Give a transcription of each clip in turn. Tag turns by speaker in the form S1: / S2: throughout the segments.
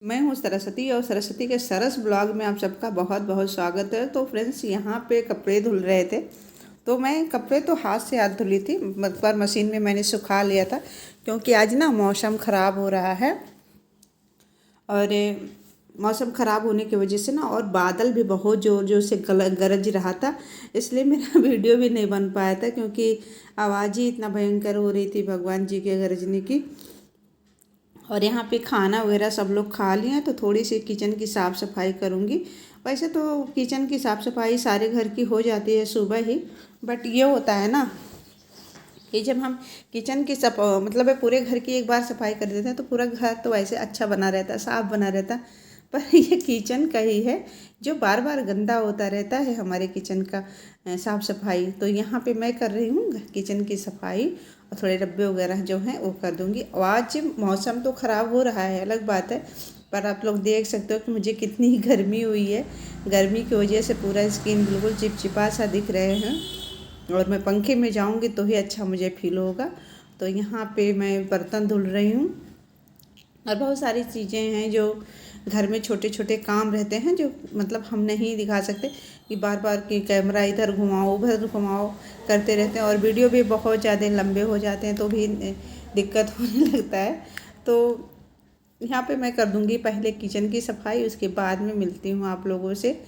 S1: मैं हूँ सरस्वती और सरस्वती के सरस ब्लॉग में आप सबका बहुत बहुत स्वागत है। तो फ्रेंड्स, यहाँ पे कपड़े धुल रहे थे तो मैं कपड़े तो हाथ से हाथ धुली थी, पर मशीन में मैंने सुखा लिया था क्योंकि आज ना मौसम ख़राब हो रहा है। और मौसम ख़राब होने की वजह से ना, और बादल भी बहुत ज़ोर ज़ोर से गरज रहा था, इसलिए मेरा वीडियो भी नहीं बन पाया था क्योंकि आवाज़ ही इतना भयंकर हो रही थी भगवान जी के गरजने की। और यहाँ पे खाना वगैरह सब लोग खा लिए हैं तो थोड़ी सी किचन की साफ़ सफाई करूँगी। वैसे तो किचन की साफ़ सफाई सारे घर की हो जाती है सुबह ही, बट ये होता है ना कि जब हम किचन की मतलब पूरे घर की एक बार सफाई कर देते हैं तो पूरा घर तो वैसे अच्छा बना रहता है, साफ़ बना रहता है। पर ये किचन का ही है जो बार बार गंदा होता रहता है, हमारे किचन का साफ़ सफाई। तो यहाँ पे मैं कर रही हूँ किचन की सफाई और थोड़े डब्बे वगैरह जो हैं वो कर दूँगी। आज मौसम तो ख़राब हो रहा है, अलग बात है, पर आप लोग देख सकते हो कि मुझे कितनी गर्मी हुई है। गर्मी की वजह से पूरा स्किन बिल्कुल चिपचिपा सा दिख रहे हैं, और मैं पंखे में जाऊंगी तो ही अच्छा मुझे फील होगा। तो यहाँ पे मैं बर्तन धुल रही हूँ और बहुत सारी चीज़ें हैं जो घर में छोटे छोटे काम रहते हैं जो मतलब हम नहीं दिखा सकते कि बार बार कि कैमरा इधर घुमाओ उधर घुमाओ करते रहते हैं, और वीडियो भी बहुत ज़्यादा लंबे हो जाते हैं तो भी दिक्कत होने लगता है। तो यहाँ पे मैं कर दूँगी पहले किचन की सफाई, उसके बाद में मिलती हूँ आप लोगों से।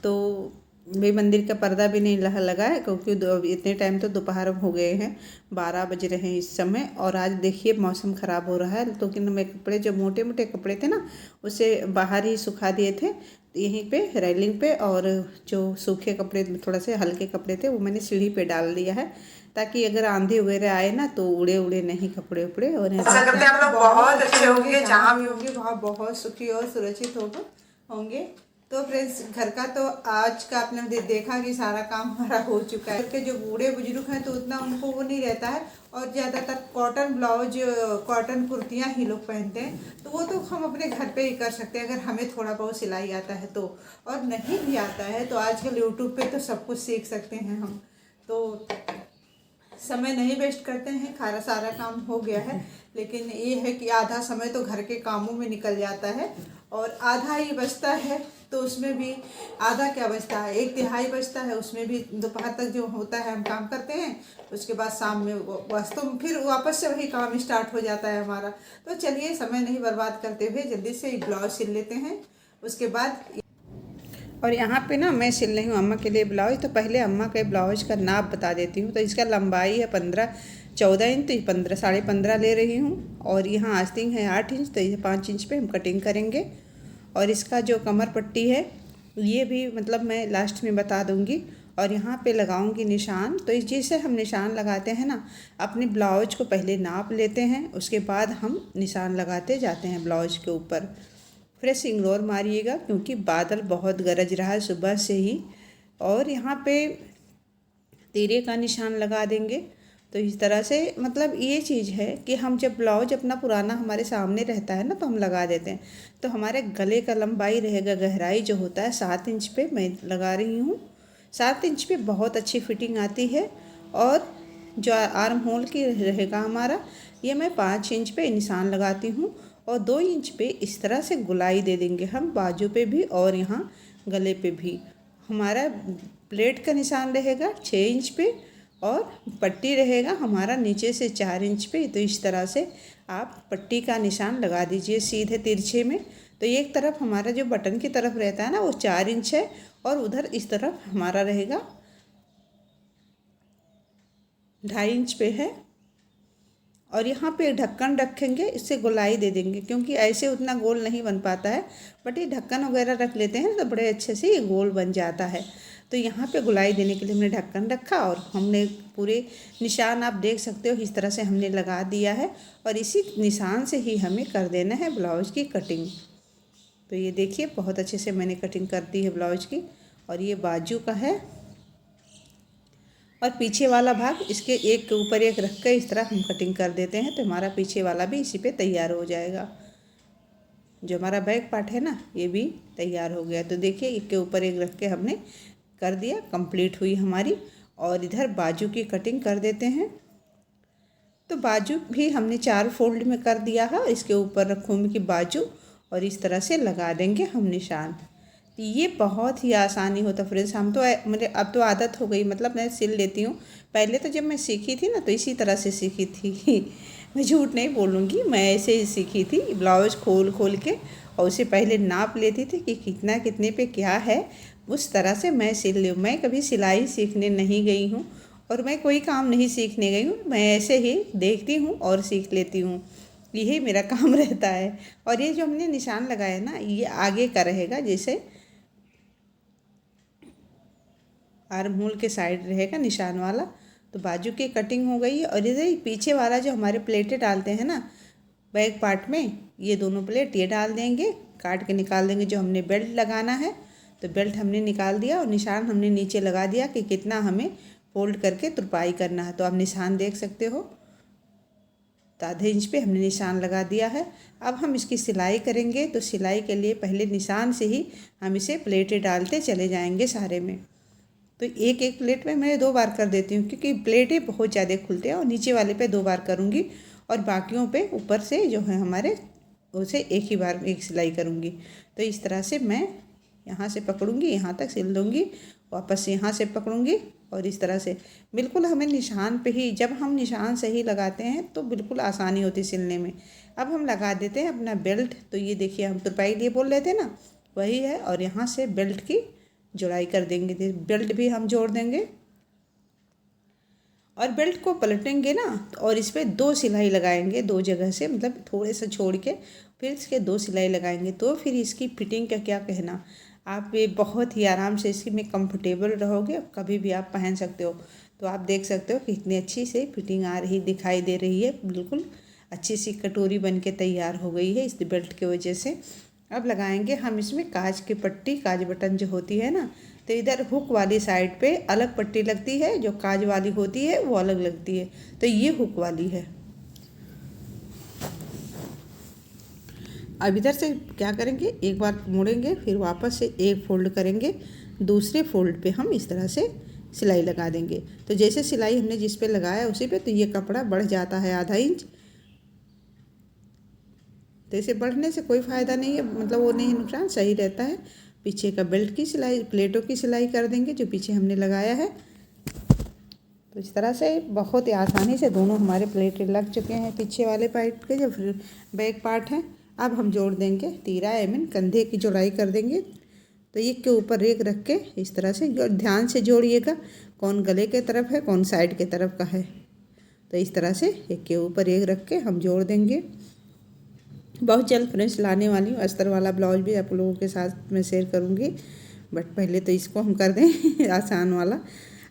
S1: तो वे मंदिर का पर्दा भी नहीं लगा है क्योंकि इतने टाइम तो दोपहर हो गए हैं, 12 बज रहे हैं इस समय। और आज देखिए मौसम ख़राब हो रहा है तो कि मैं कपड़े जो मोटे मोटे कपड़े थे ना उसे बाहर ही सुखा दिए थे यहीं पे रेलिंग पे, और जो सूखे कपड़े थोड़ा से हल्के कपड़े थे वो मैंने सीढ़ी पे डाल दिया है ताकि अगर आंधी वगैरह आए ना तो उड़े उड़े नहीं कपड़े उपड़े। और
S2: आशा करते हैं आप लोग बहुत अच्छे होंगे,
S1: जहाँ भी होंगे वहाँ बहुत सुखी और सुरक्षित होंगे। तो फ्रेंड्स, घर का तो आज का आपने देखा कि सारा काम हमारा हो चुका है। के जो बूढ़े बुजुर्ग हैं तो उतना उनको वो नहीं रहता है, और ज़्यादातर कॉटन ब्लाउज कॉटन कुर्तियाँ ही लोग पहनते हैं, तो वो तो हम अपने घर पे ही कर सकते हैं अगर हमें थोड़ा बहुत सिलाई आता है तो। और नहीं भी आता है तो आजकल यूट्यूब पे तो सब कुछ सीख सकते हैं हम। तो समय नहीं वेस्ट करते हैं, खारा सारा काम हो गया है, लेकिन ये है कि आधा समय तो घर के कामों में निकल जाता है और आधा ही बचता है। तो उसमें भी आधा क्या बचता है, एक तिहाई बचता है, उसमें भी दोपहर तक जो होता है हम काम करते हैं, उसके बाद शाम में बस तो फिर वापस से वही काम स्टार्ट हो जाता है हमारा। तो चलिए समय नहीं बर्बाद करते हुए जल्दी से ब्लाउज सिल लेते हैं उसके बाद। और यहाँ पे ना मैं सिल रही हूँ अम्मा के लिए ब्लाउज। तो पहले अम्मा के ब्लाउज का नाप बता देती हूँ। तो इसका लंबाई है 14 इंच, तो 15 ले रही हूँ, और यहाँ आस्तीन है 8 इंच, तो ये 5 इंच पे हम कटिंग करेंगे। और इसका जो कमर पट्टी है ये भी मतलब मैं लास्ट में बता दूँगी। और यहाँ पे लगाऊंगी निशान। तो इस जैसे हम निशान लगाते हैं ना, अपने ब्लाउज को पहले नाप लेते हैं, उसके बाद हम निशान लगाते जाते हैं ब्लाउज के ऊपर। फ्रेश इग्नोर मारिएगा क्योंकि बादल बहुत गरज रहा है सुबह से ही। और यहाँ पे तीरे का निशान लगा देंगे। तो इस तरह से मतलब ये चीज़ है कि हम जब ब्लाउज अपना पुराना हमारे सामने रहता है ना तो हम लगा देते हैं। तो हमारे गले का लंबाई रहेगा, गहराई जो होता है 7 इंच पे मैं लगा रही हूँ। 7 इंच पे बहुत अच्छी फिटिंग आती है। और जो आर्म होल की रहेगा हमारा, ये मैं 5 इंच पे निशान लगाती हूँ। और 2 इंच पे इस तरह से गुलाई दे देंगे हम बाजू पे भी और यहाँ गले पे भी। हमारा प्लेट का निशान रहेगा 6 इंच पे, और पट्टी रहेगा हमारा नीचे से 4 इंच पे। तो इस तरह से आप पट्टी का निशान लगा दीजिए सीधे तिरछे में। तो एक तरफ हमारा जो बटन की तरफ रहता है ना वो 4 इंच है, और उधर इस तरफ हमारा रहेगा 2.5 इंच पे है। और यहाँ पे ढक्कन रखेंगे, इससे गोलाई दे देंगे क्योंकि ऐसे उतना गोल नहीं बन पाता है, बट ये ढक्कन वगैरह रख लेते हैं तो बड़े अच्छे से ये गोल बन जाता है। तो यहाँ पे गोलाई देने के लिए हमने ढक्कन रखा, और हमने पूरे निशान आप देख सकते हो इस तरह से हमने लगा दिया है। और इसी निशान से ही हमें कर देना है ब्लाउज की कटिंग। तो ये देखिए बहुत अच्छे से मैंने कटिंग कर दी है ब्लाउज की। और ये बाजू का है, और पीछे वाला भाग इसके एक के ऊपर एक रख कर इस तरह हम कटिंग कर देते हैं तो हमारा पीछे वाला भी इसी पे तैयार हो जाएगा। जो हमारा बैक पार्ट है ना ये भी तैयार हो गया। तो देखिए एक के ऊपर एक रख के हमने कर दिया, कंप्लीट हुई हमारी। और इधर बाजू की कटिंग कर देते हैं। तो बाजू भी हमने 4 फोल्ड में कर दिया है। इसके ऊपर रखूँगी बाजू, और इस तरह से लगा देंगे हम निशान। ये बहुत ही आसानी होता फ्रेंड्स। हम तो मेरे अब तो आदत हो गई, मतलब मैं सिल लेती हूँ। पहले तो जब मैं सीखी थी ना तो इसी तरह से सीखी थी मैं झूठ नहीं बोलूँगी, मैं ऐसे ही सीखी थी, ब्लाउज खोल खोल के, और उसे पहले नाप लेती थी कि कितना कितने पे क्या है, उस तरह से मैं सिल लूँ। मैं कभी सिलाई सीखने नहीं गई हूँ और मैं कोई काम नहीं सीखने गई हूँ, मैं ऐसे ही देखती हूँ और सीख लेती हूँ। यही मेरा काम रहता है। और ये जो हमने निशान लगाया ना, ये आगे का रहेगा, जैसे आर्म होल के साइड रहेगा निशान वाला। तो बाजू की कटिंग हो गई है। और इधर पीछे वाला जो हमारे प्लेटें डालते हैं ना बैक पार्ट में, ये दोनों प्लेट ये डाल देंगे, काट के निकाल देंगे। जो हमने बेल्ट लगाना है तो बेल्ट हमने निकाल दिया और निशान हमने नीचे लगा दिया कि कितना हमें फोल्ड करके तुरपाई करना है। तो आप निशान देख सकते हो, तो आधे इंच पे हमने निशान लगा दिया है। अब हम इसकी सिलाई करेंगे, तो सिलाई के लिए पहले निशान से ही हम इसे प्लेटें डालते चले जाएंगे सारे में। तो एक एक प्लेट में मैं 2 बार कर देती हूँ, क्योंकि प्लेटें बहुत ज़्यादा खुलते हैं। और नीचे वाले पे 2 बार करूँगी और बाकियों पे ऊपर से जो है हमारे, उसे एक ही बार में एक सिलाई करूँगी। तो इस तरह से मैं यहाँ से पकड़ूँगी, यहाँ तक सिल दूँगी, वापस यहाँ से पकड़ूँगी और इस तरह से बिल्कुल हमें निशान पे ही, जब हम निशान सही लगाते हैं तो बिल्कुल आसानी होती है सिलने में। अब हम लगा देते हैं अपना बेल्ट। तो ये देखिए, हम तुरपाई लिए बोल रहे थे ना, वही है। और यहाँ से बेल्ट की जोड़ाई कर देंगे, बेल्ट भी हम जोड़ देंगे और बेल्ट को पलटेंगे ना, और इस पर 2 सिलाई लगाएंगे, 2 जगह से, मतलब थोड़े से छोड़ के फिर इसके 2 सिलाई लगाएंगे। तो फिर इसकी फिटिंग का क्या कहना, आप ये बहुत ही आराम से इसकी में कंफर्टेबल रहोगे, कभी भी आप पहन सकते हो। तो आप देख सकते हो कितनी अच्छी से फिटिंग आ रही दिखाई दे रही है, बिल्कुल अच्छी सी कटोरी बन के तैयार हो गई है इस बेल्ट की वजह से। अब लगाएंगे हम इसमें काज की पट्टी, काज बटन जो होती है ना, तो इधर हुक वाली साइड पे अलग पट्टी लगती है, जो काज वाली होती है वो अलग लगती है। तो ये हुक वाली है। अब इधर से क्या करेंगे, एक बार मोड़ेंगे, फिर वापस से एक फोल्ड करेंगे, दूसरे फोल्ड पे हम इस तरह से सिलाई लगा देंगे। तो जैसे सिलाई हमने जिस पे लगाया उसी पे, तो ये कपड़ा बढ़ जाता है आधा इंच। तो इसे बढ़ने से कोई फ़ायदा नहीं है, मतलब वो नहीं, नुकसान सही रहता है। पीछे का बेल्ट की सिलाई, प्लेटों की सिलाई कर देंगे जो पीछे हमने लगाया है। तो इस तरह से बहुत ही आसानी से दोनों हमारे प्लेटें लग चुके हैं, पीछे वाले पार्ट के जो बैक पार्ट हैं। अब हम जोड़ देंगे तीरा, कंधे की जोड़ाई कर देंगे। तो एक के ऊपर एक रख के इस तरह से ध्यान से जोड़िएगा, कौन गले के तरफ है कौन साइड के तरफ का है। तो इस तरह से एक के ऊपर एक रख के हम जोड़ देंगे। बहुत जल्द फ्रेंड्स लाने वाली हूँ, अस्तर वाला ब्लाउज भी आप लोगों के साथ मैं शेयर करूँगी, बट पहले तो इसको हम कर दें आसान वाला।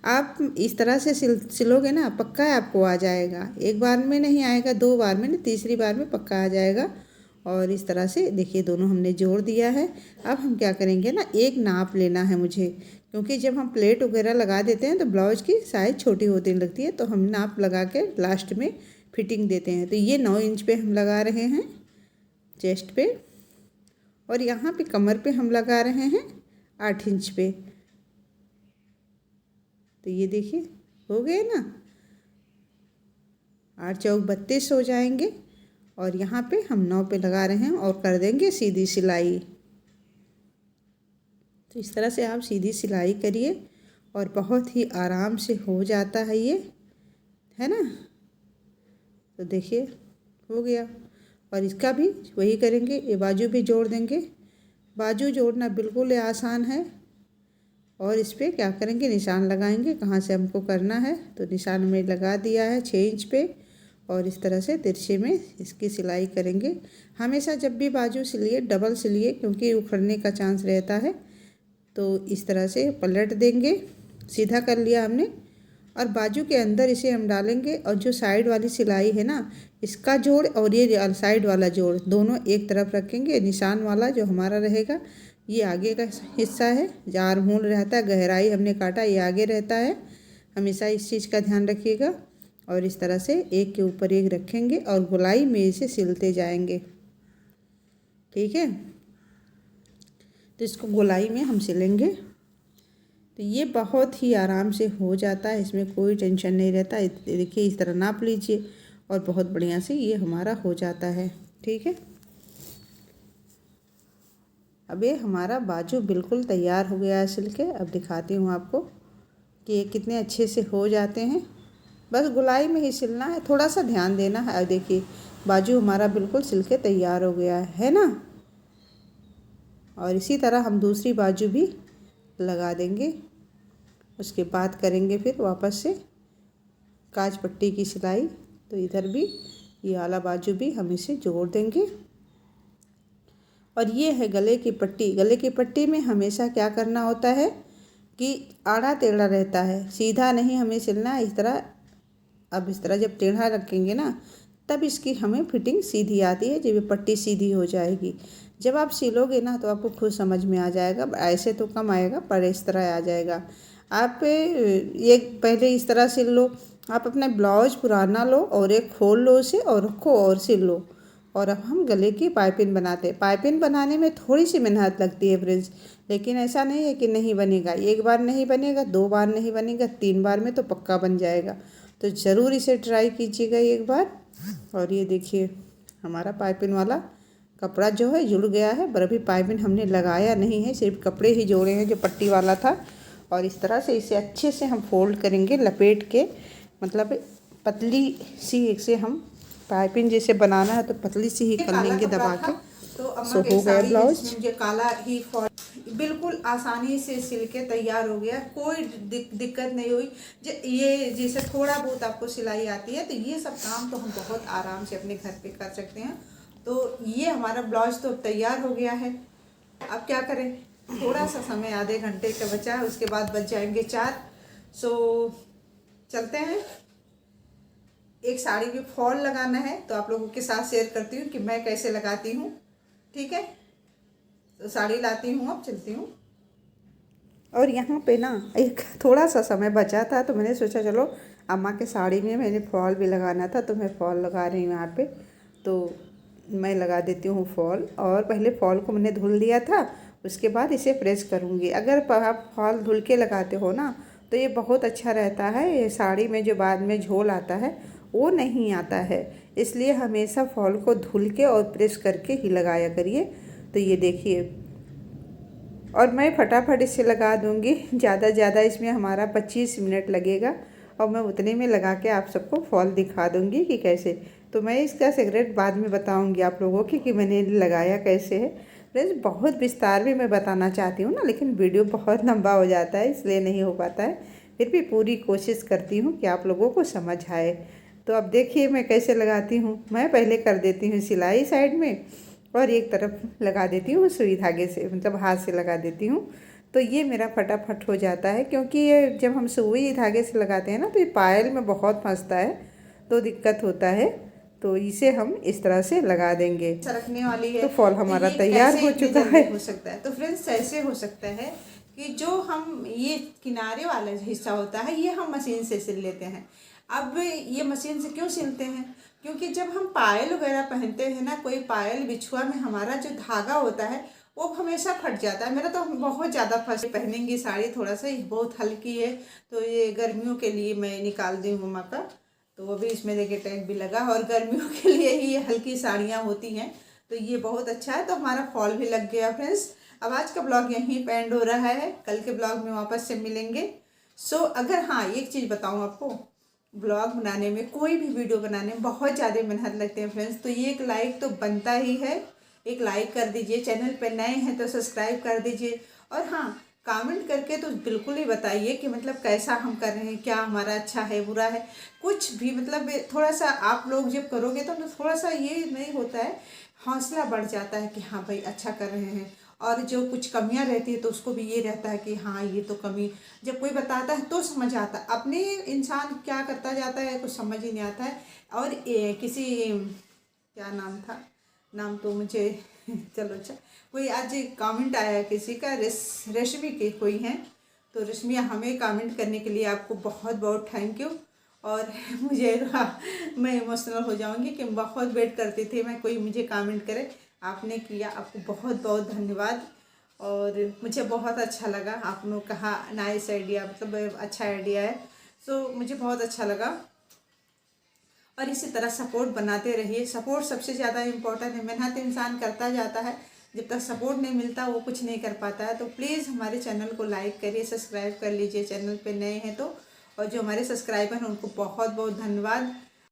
S1: आप इस तरह से सिलोगे ना, पक्का है आपको आ जाएगा। एक बार में नहीं आएगा, 2 बार में नहीं, तीसरी बार में पक्का आ जाएगा। और इस तरह से देखिए दोनों हमने जोड़ दिया है। अब हम क्या करेंगे ना, एक नाप लेना है मुझे, क्योंकि जब हम प्लेट वगैरह लगा देते हैं तो ब्लाउज की साइज़ छोटी होती लगती है। तो हम नाप लगा के लास्ट में फिटिंग देते हैं। तो ये 9 इंच पे हम लगा रहे हैं चेस्ट पे, और यहाँ पे कमर पे हम लगा रहे हैं 8 इंच पे। तो ये देखिए हो गए ना, 8 चौक 32 हो जाएंगे। और यहाँ पे हम 9 पे लगा रहे हैं और कर देंगे सीधी सिलाई। तो इस तरह से आप सीधी सिलाई करिए और बहुत ही आराम से हो जाता है ये, है ना। तो देखिए हो गया। और इसका भी वही करेंगे, ये बाजू भी जोड़ देंगे। बाजू जोड़ना बिल्कुल आसान है। और इस पर क्या करेंगे, निशान लगाएंगे, कहाँ से हमको करना है। तो निशान में लगा दिया है 6 इंच पे, और इस तरह से तिरछे में इसकी सिलाई करेंगे। हमेशा जब भी बाजू सिलिए डबल सिलिए, क्योंकि उखड़ने का चांस रहता है। तो इस तरह से पलट देंगे, सीधा कर लिया हमने, और बाजू के अंदर इसे हम डालेंगे। और जो साइड वाली सिलाई है ना, इसका जोड़ और ये साइड वाला जोड़ दोनों एक तरफ रखेंगे। निशान वाला जो हमारा रहेगा ये आगे का हिस्सा है, जहाँ आर्म होल रहता है, गहराई हमने काटा ये आगे रहता है। हमेशा इस चीज़ का ध्यान रखिएगा। और इस तरह से एक के ऊपर एक रखेंगे और गोलाई में इसे सिलते जाएंगे, ठीक है। तो इसको गोलाई में हम सिलेंगे। तो ये बहुत ही आराम से हो जाता है, इसमें कोई टेंशन नहीं रहता। देखिए इस तरह नाप लीजिए और बहुत बढ़िया से ये हमारा हो जाता है, ठीक है। अब ये हमारा बाजू बिल्कुल तैयार हो गया है सिल के। अब दिखाती हूँ आपको कि ये कितने अच्छे से हो जाते हैं। बस गुलाई में ही सिलना है, थोड़ा सा ध्यान देना है। अब देखिए बाजू हमारा बिल्कुल सिल के तैयार हो गया है ना। और इसी तरह हम दूसरी बाजू भी लगा देंगे। उसके बाद करेंगे फिर वापस से काज पट्टी की सिलाई। तो इधर भी ये वाला बाजू भी हम इसे जोड़ देंगे। और ये है गले की पट्टी। गले की पट्टी में हमेशा क्या करना होता है कि आड़ा टेढ़ा रहता है, सीधा नहीं हमें सिलना है इस तरह। अब इस तरह जब टेढ़ा रखेंगे ना तब इसकी हमें फिटिंग सीधी आती है, जब ये पट्टी सीधी हो जाएगी। जब आप सिलोगे ना तो आपको खुद समझ में आ जाएगा। ऐसे तो कम आएगा पर इस तरह आ जाएगा। आप ये पहले इस तरह सिल लो। आप अपना ब्लाउज पुराना लो और एक खोल लो उसे और रखो और सिल लो। और अब हम गले की पाइपिंग बनाते हैं। पाइपिंग बनाने में थोड़ी सी मेहनत लगती है फ्रेंड्स, लेकिन ऐसा नहीं है कि नहीं बनेगा। एक बार नहीं बनेगा, 2 बार नहीं बनेगा, 3 बार में तो पक्का बन जाएगा। तो ज़रूर इसे ट्राई कीजिएगा एक बार। और ये देखिए हमारा पाइपिंग वाला कपड़ा जो है जुड़ गया है, पर अभी पाइपिंग हमने लगाया नहीं है, सिर्फ कपड़े ही जोड़े हैं जो पट्टी वाला था। और इस तरह से इसे अच्छे से हम फोल्ड करेंगे लपेट के, मतलब पतली सी इसे हम पाइपिंग जैसे बनाना है तो पतली सी ही कर लेंगे दबा के।
S2: तो
S1: सो हो गया ब्लाउज।
S2: मुझे काला ही बिल्कुल आसानी से सिल के तैयार हो गया, कोई दिक्कत नहीं हुई। ये जैसे थोड़ा बहुत आपको सिलाई आती है तो ये सब काम तो हम बहुत आराम से अपने घर पे कर सकते हैं। तो ये हमारा ब्लाउज तो तैयार हो गया है। अब क्या करें, थोड़ा सा समय आधे घंटे का बचा है, उसके बाद बच जाएंगे 4। सो चलते हैं। एक साड़ी में फॉल लगाना है तो आप लोगों के साथ शेयर करती हूँ कि मैं कैसे लगाती हूँ। ठीक है, तो साड़ी लाती हूँ, अब चलती हूँ। और यहाँ पे ना एक थोड़ा सा समय बचा था तो मैंने सोचा चलो अम्मा के साड़ी में मैंने फॉल भी लगाना था तो मैं फॉल लगा रही हूँ यहाँ पे। तो मैं लगा देती हूँ फॉल। और पहले फॉल को मैंने धुल लिया था, उसके बाद इसे प्रेस करूँगी। अगर आप फॉल धुल के लगाते हो ना तो ये बहुत अच्छा रहता है। ये साड़ी में जो बाद में झोल आता है वो नहीं आता है, इसलिए हमेशा फॉल को धुल के और प्रेस करके ही लगाया करिए। तो ये देखिए, और मैं फटाफट इसे लगा दूँगी। ज़्यादा ज़्यादा इसमें हमारा 25 मिनट लगेगा और मैं उतने में लगा के आप सबको फॉल दिखा दूँगी कि कैसे। तो मैं इसका सीक्रेट बाद में बताऊँगी आप लोगों की कि मैंने लगाया कैसे है। फ्रेंड्स बहुत विस्तार में मैं बताना चाहती हूँ ना, लेकिन वीडियो बहुत लंबा हो जाता है इसलिए नहीं हो पाता है। फिर भी पूरी कोशिश करती हूँ कि आप लोगों को समझ आए। तो अब देखिए मैं कैसे लगाती हूँ। मैं पहले कर देती हूँ सिलाई साइड में और एक तरफ लगा देती हूँ सुई धागे से, मतलब हाथ से लगा देती हूँ। तो ये मेरा फटाफट हो जाता है, क्योंकि ये जब हम सुई धागे से लगाते हैं ना तो ये पायल में बहुत फंसता है तो दिक्कत होता है। तो इसे हम इस तरह से लगा देंगे। सरकने वाली है
S1: तो फॉल हमारा तैयार हो चुका है।
S2: हो सकता है तो फ्रेंड्स ऐसे हो सकता है कि जो हम ये किनारे वाला हिस्सा होता है ये हम मशीन से सिल लेते हैं। अब ये मशीन से क्यों सिलते हैं, क्योंकि जब हम पायल वगैरह पहनते हैं ना, कोई पायल बिछुआ में हमारा जो धागा होता है वो हमेशा फट जाता है। मेरा तो बहुत ज़्यादा फंस पहनेंगी साड़ी, थोड़ा सा ये बहुत हल्की है तो ये गर्मियों के लिए मैं निकाल दी हूँ मम्मा का। तो अभी इसमें देखिए टैग भी लगा, और गर्मियों के लिए ही ये हल्की साड़ियाँ होती हैं तो ये बहुत अच्छा है। तो हमारा फॉल भी लग गया फ्रेंड्स। अब आज का ब्लॉग यहीं पे एंड हो रहा है, कल के ब्लॉग में वापस से मिलेंगे। सो अगर हाँ एक चीज़ बताऊँ आपको, ब्लॉग बनाने में कोई भी वीडियो बनाने में बहुत ज़्यादा मेहनत लगती है फ्रेंड्स। तो ये एक लाइक तो बनता ही है, एक लाइक कर दीजिए। चैनल पे नए हैं तो सब्सक्राइब कर दीजिए। और हाँ कमेंट करके तो बिल्कुल ही बताइए कि मतलब कैसा हम कर रहे हैं, क्या हमारा अच्छा है बुरा है, कुछ भी। मतलब थोड़ा सा आप लोग जब करोगे तो थोड़ा सा ये नहीं होता है, हौसला बढ़ जाता है कि हाँ भाई अच्छा कर रहे हैं। और जो कुछ कमियां रहती है तो उसको भी ये रहता है कि हाँ ये तो कमी, जब कोई बताता है तो समझ आता है। अपने इंसान क्या करता जाता है कुछ समझ ही नहीं आता है। और किसी क्या नाम था, नाम तो मुझे चलो अच्छा, कोई आज कमेंट आया किसी का, रेशमी के कोई हैं, तो रश्मिया हमें कमेंट करने के लिए आपको बहुत बहुत थैंक यू। और मुझे मैं इमोशनल हो जाऊंगी कि बहुत वेट करती थी मैं कोई मुझे कमेंट करे, आपने किया, आपको बहुत बहुत धन्यवाद। और मुझे बहुत अच्छा लगा, आपने कहा नाइस आइडिया, मतलब अच्छा आइडिया है। सो मुझे बहुत अच्छा लगा। और इसी तरह सपोर्ट बनाते रहिए, सपोर्ट सबसे ज़्यादा इम्पोर्टेंट है। मेहनत इंसान करता जाता है
S1: जब तक सपोर्ट नहीं मिलता वो कुछ नहीं कर पाता है। तो प्लीज़ हमारे चैनल को लाइक करिए, सब्सक्राइब कर लीजिए चैनल पे नए हैं तो। और जो हमारे सब्सक्राइबर हैं उनको बहुत बहुत धन्यवाद।